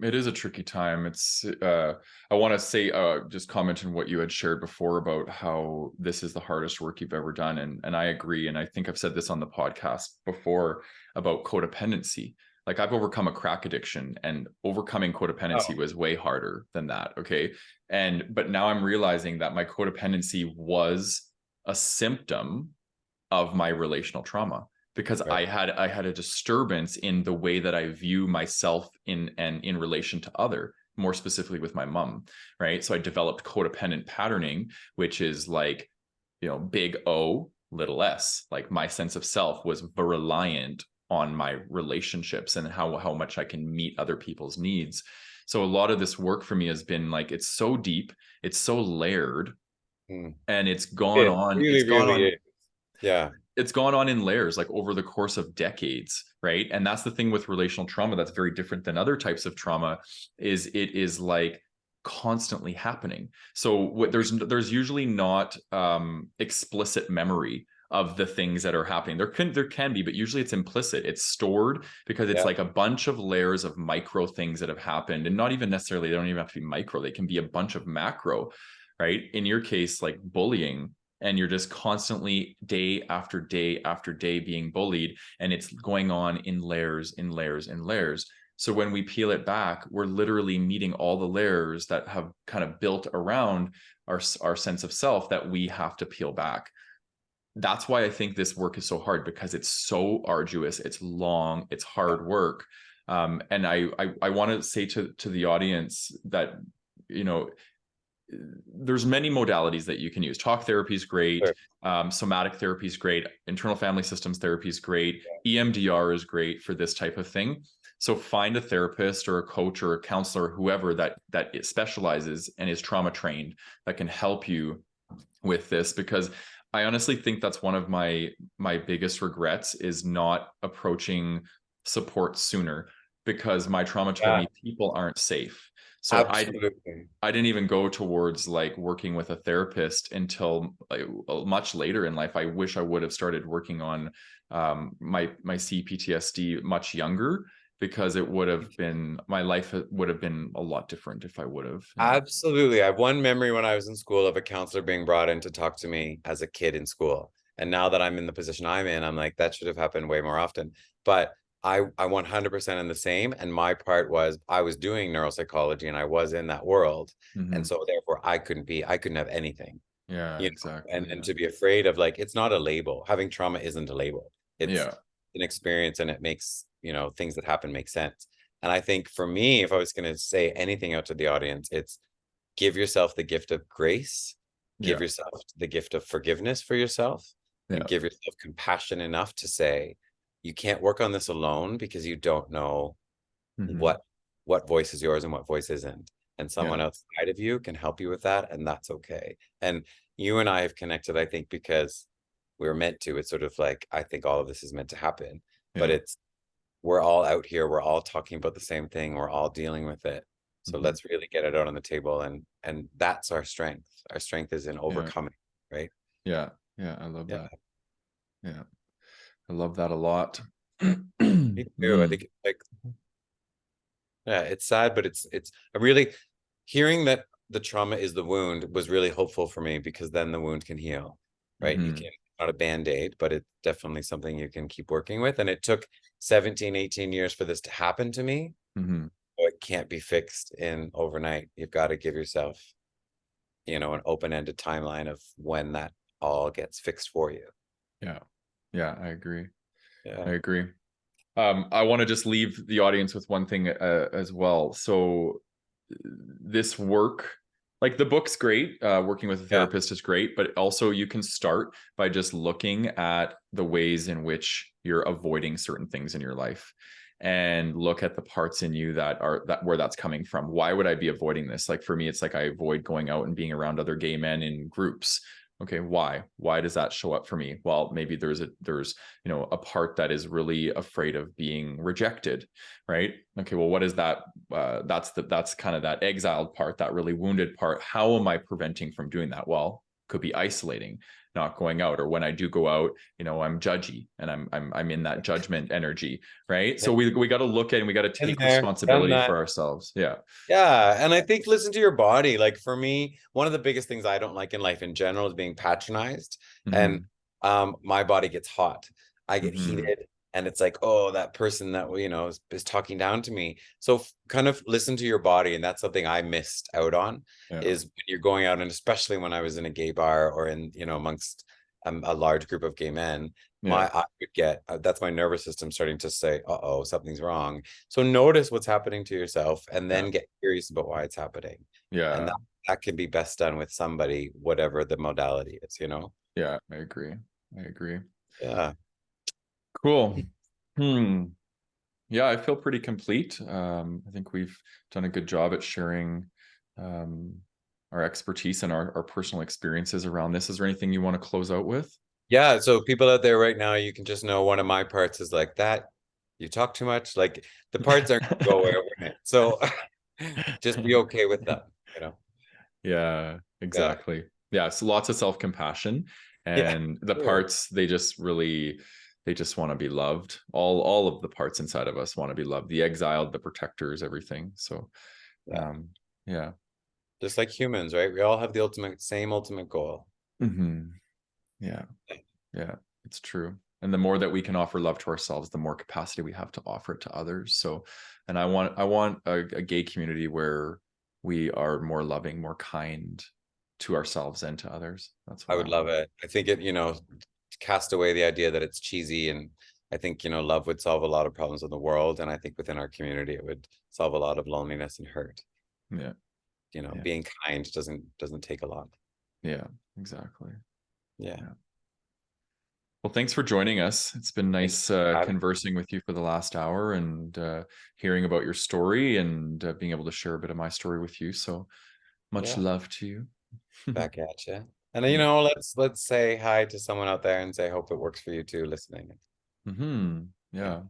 It is a tricky time. It's I want to say, just comment on what you had shared before about how this is the hardest work you've ever done. And I agree. And I think I've said this on the podcast before about codependency. Like, I've overcome a crack addiction, and overcoming codependency was way harder than that. Okay. But now I'm realizing that my codependency was a symptom of my relational trauma, because I had a disturbance in the way that I view myself in relation to other, more specifically with my mom. Right. So I developed codependent patterning, which is like, you know, big O, little s. Like, my sense of self was reliant on my relationships and how much I can meet other people's needs. So a lot of this work for me has been like, it's so deep, it's so layered, and it's gone on. Really, It's gone on in layers, like over the course of decades, right? And that's the thing with relational trauma that's very different than other types of trauma, is it is like constantly happening. So there's usually not explicit memory of the things that are happening. There can be, but usually it's implicit. It's stored because it's like a bunch of layers of micro things that have happened, and not even necessarily, they don't even have to be micro. They can be a bunch of macro, right? In your case, like bullying, and you're just constantly day after day after day being bullied, and it's going on in layers, in layers, in layers. So when we peel it back, we're literally meeting all the layers that have kind of built around our sense of self that we have to peel back. That's why I think this work is so hard, because it's so arduous, it's long, it's hard work. And I want to say to the audience that, you know, there's many modalities that you can use. Talk therapy is great. Sure. Somatic therapy is great. Internal family systems therapy is great. Yeah. EMDR is great for this type of thing. So find a therapist or a coach or a counselor, whoever that specializes and is trauma trained, that can help you with this, because I honestly think that's one of my biggest regrets, is not approaching support sooner, because my trauma told me people aren't safe. So absolutely. I didn't even go towards like working with a therapist until like, much later in life. I wish I would have started working on my CPTSD much younger, because it would have been, my life would have been a lot different if I would have. Absolutely. I have one memory when I was in school of a counselor being brought in to talk to me as a kid in school. And now that I'm in the position I'm in, I'm like, that should have happened way more often. But I 100% in the same. And my part was I was doing neuropsychology and I was in that world. Mm-hmm. And so therefore I couldn't have anything. Yeah, exactly. And to be afraid of, like, it's not a label. Having trauma isn't a label. It's an experience, and it makes, things that happen make sense. And I think for me, if I was going to say anything out to the audience, it's give yourself the gift of grace, give yourself the gift of forgiveness for yourself, and give yourself compassion enough to say, you can't work on this alone, because you don't know what voice is yours and what voice isn't. And someone outside of you can help you with that. And that's okay. And you and I have connected, I think, because we're meant to. It's sort of like, I think all of this is meant to happen, but we're all out here. We're all talking about the same thing. We're all dealing with it. So let's really get it out on the table. And that's our strength. Our strength is in overcoming, right? Yeah. Yeah. I love that. Yeah. I love that a lot. Me too. I think it's like, it's sad, but it's really hearing that the trauma is the wound was really hopeful for me, because then the wound can heal, right? You can, not a band-aid, but it's definitely something you can keep working with. And it took 17, 18 years for this to happen to me. So it can't be fixed in overnight. You've got to give yourself, an open-ended timeline of when that all gets fixed for you. Yeah. Yeah, I agree. I agree. I want to just leave the audience with one thing as well. So this work, like the book's great, working with a therapist is great, but also you can start by just looking at the ways in which you're avoiding certain things in your life, and look at the parts in you that where that's coming from. Why would I be avoiding this? Like for me, it's like I avoid going out and being around other gay men in groups. Okay, why does that show up for me? Well, maybe there's a part that is really afraid of being rejected, right? Okay, well, what is that? That's kind of that exiled part, that really wounded part. How am I preventing from doing that? Well, could be isolating, not going out, or when I do go out, I'm judgy and I'm in that judgment energy, right? So we got to look at, and we got to take responsibility for ourselves. Yeah. And I think listen to your body. Like for me, one of the biggest things I don't like in life in general is being patronized. And my body gets hot. I get heated. And it's like, oh, that person that, is talking down to me. So kind of listen to your body. And that's something I missed out on, is when you're going out, and especially when I was in a gay bar or in, amongst a large group of gay men, I would get, that's my nervous system starting to say, uh-oh, something's wrong. So notice what's happening to yourself, and then get curious about why it's happening. And that can be best done with somebody, whatever the modality is, Yeah, I agree. Yeah. Cool. Yeah, I feel pretty complete. I think we've done a good job at sharing our expertise and our personal experiences around this. Is there anything you want to close out with? Yeah, so people out there right now, you can just know one of my parts is like that. You talk too much, like the parts aren't going to go away overnight. So just be okay with them, Yeah, exactly. Yeah, so lots of self-compassion, and the parts, they just want to be loved. All of the parts inside of us want to be loved. The exiled, the protectors, everything. So just like humans, right? We all have the same ultimate goal. Yeah, it's true. And the more that we can offer love to ourselves, the more capacity we have to offer it to others. So, and I want a gay community where we are more loving, more kind to ourselves and to others. That's what I would love it. I think it, cast away the idea that it's cheesy, and I think, love would solve a lot of problems in the world. And I think within our community, it would solve a lot of loneliness and hurt. Yeah. Being kind doesn't take a lot. Yeah, exactly. Yeah. Well, thanks for joining us. It's been nice conversing with you for the last hour, and hearing about your story, and being able to share a bit of my story with you. So much love to you. Back at you. And let's say hi to someone out there and say, hope it works for you too, listening. Yeah.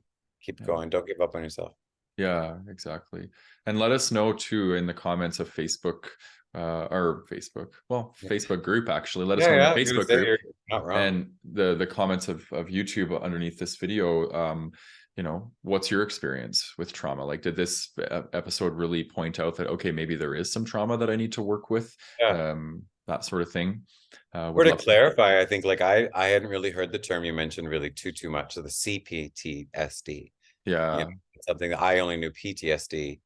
Keep going. Don't give up on yourself. Yeah, exactly. And let us know too in the comments of Facebook, Facebook group, actually. Let us know in the Facebook group, not wrong. And the comments of YouTube underneath this video. What's your experience with trauma? Like, did this episode really point out that, okay, maybe there is some trauma that I need to work with? That sort of thing. Or to clarify, I think I hadn't really heard the term you mentioned really too much of the CPTSD. Yeah. It's something that I only knew PTSD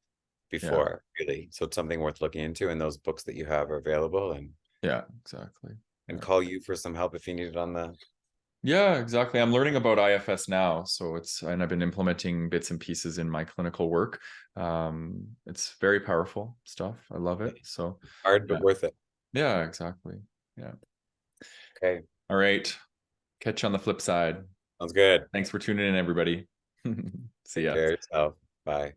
before, really. So it's something worth looking into, and those books that you have are available. And yeah, exactly. And call you for some help if you need it on the. Yeah, exactly. I'm learning about IFS now, and I've been implementing bits and pieces in my clinical work. It's very powerful stuff. I love it. So hard, but worth it. Yeah, exactly. Yeah. Okay. All right. Catch you on the flip side. Sounds good. Thanks for tuning in, everybody. See ya. Take care of yourself. Bye.